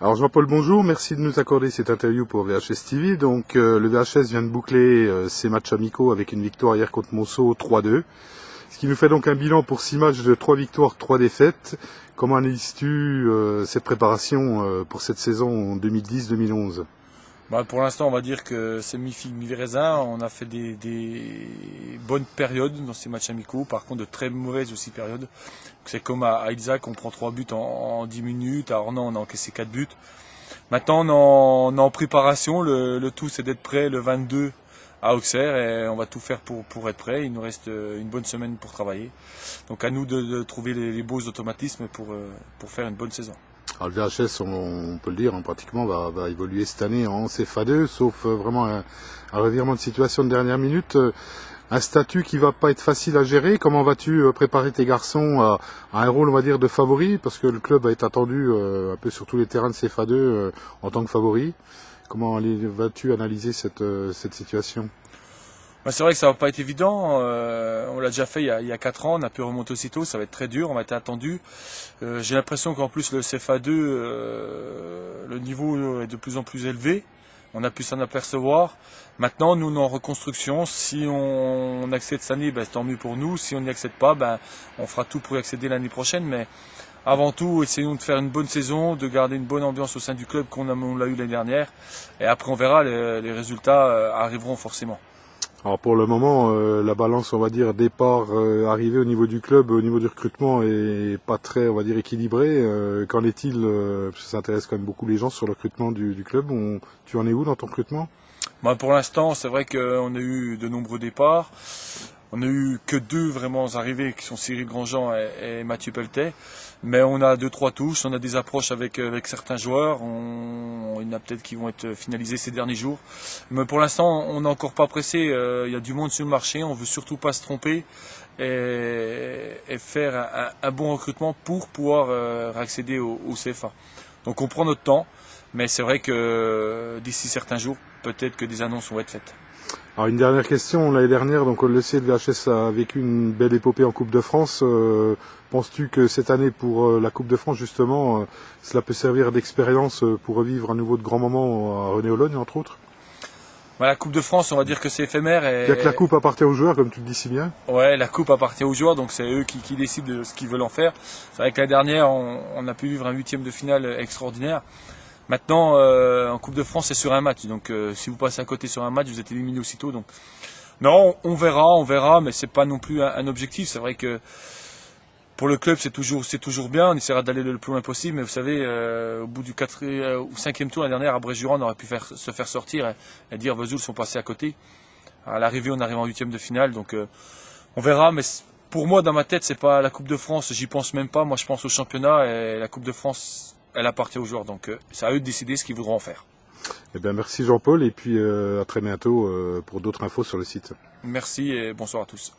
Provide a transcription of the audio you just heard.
Alors Jean-Paul, bonjour, merci de nous accorder cette interview pour VHS TV. Donc le VHS vient de boucler ses matchs amicaux avec une victoire hier contre Monceau 3-2. Ce qui nous fait donc un bilan pour 6 matchs de 3 victoires, 3 défaites. Comment analyses-tu cette préparation pour cette saison 2010-2011 ? Pour l'instant, on va dire que c'est mi-figue, mi-raisin. On a fait des bonnes périodes dans ces matchs amicaux, par contre de très mauvaises aussi périodes. C'est comme à Isaac, on prend 3 buts en 10 minutes. À Ornans, on a encaissé 4 buts. Maintenant, on est en préparation. Le tout, c'est d'être prêt le 22 à Auxerre et on va tout faire pour être prêt. Il nous reste une bonne semaine pour travailler. Donc à nous de trouver les beaux automatismes pour faire une bonne saison. Alors le VHS, on peut le dire, pratiquement va évoluer cette année en CFA2, sauf vraiment un revirement de situation de dernière minute. Un statut qui va pas être facile à gérer. Comment vas-tu préparer tes garçons à un rôle, on va dire, de favori, parce que le club va être attendu un peu sur tous les terrains de CFA2 en tant que favori. Comment vas-tu analyser cette situation ? C'est vrai que ça va pas être évident. On l'a déjà fait il y a 4 ans. On a pu remonter aussitôt. Ça va être très dur. On va être attendu. J'ai l'impression qu'en plus le CFA2, le niveau est de plus en plus élevé. On a pu s'en apercevoir. Maintenant, nous, on est en reconstruction. Si on accède cette année, c'est tant mieux pour nous. Si on n'y accède pas, on fera tout pour y accéder l'année prochaine. Mais avant tout, essayons de faire une bonne saison, de garder une bonne ambiance au sein du club on l'a eu l'année dernière. Et après, on verra. Les résultats arriveront forcément. Alors pour le moment, la balance, on va dire, départ arrivé au niveau du club, au niveau du recrutement, est pas très, on va dire, équilibré. Qu'en est-il parce que ça intéresse quand même beaucoup les gens sur le recrutement du club. Tu en es où dans ton recrutement ? Pour l'instant, c'est vrai qu'on a eu de nombreux départs. On n'a eu que 2 vraiment arrivés, qui sont Cyril Grandjean et Mathieu Pelletet. Mais on a 2-3 touches, on a des approches avec certains joueurs. Il y en a peut-être qui vont être finalisés ces derniers jours. Mais pour l'instant, on n'est encore pas pressé. Il y a du monde sur le marché, on veut surtout pas se tromper et faire un bon recrutement pour pouvoir accéder au CFA. Donc on prend notre temps, mais c'est vrai que d'ici certains jours, peut-être que des annonces vont être faites. Alors une dernière question, l'année dernière, donc on le sait, le VHS a vécu une belle épopée en Coupe de France. Penses-tu que cette année pour la Coupe de France justement, cela peut servir d'expérience pour revivre à nouveau de grands moments à René-Ologne entre autres ? La Coupe de France, on va dire que c'est éphémère. Il n'y a que la Coupe appartient aux joueurs, comme tu le dis si bien. Ouais, la Coupe appartient aux joueurs, donc c'est eux qui décident de ce qu'ils veulent en faire. C'est vrai que l'année dernière, on a pu vivre un 8e de finale extraordinaire. Maintenant, en Coupe de France, c'est sur un match. Donc, si vous passez à côté sur un match, vous êtes éliminé aussitôt. Donc, non, on verra, mais c'est pas non plus un objectif. C'est vrai que pour le club, c'est toujours bien. On essaiera d'aller le plus loin possible. Mais vous savez, au bout du 4e ou 5e tour, la dernière, à Bréjurand, on aurait pu se faire sortir et dire Vesoul sont passés à côté. À l'arrivée, on arrive en 8e de finale. Donc, on verra. Mais pour moi, dans ma tête, c'est pas la Coupe de France. J'y pense même pas. Moi, je pense au championnat et la Coupe de France, elle appartient aux joueurs. Donc, c'est à eux de décider ce qu'ils voudront en faire. Eh bien, merci Jean-Paul et puis à très bientôt pour d'autres infos sur le site. Merci et bonsoir à tous.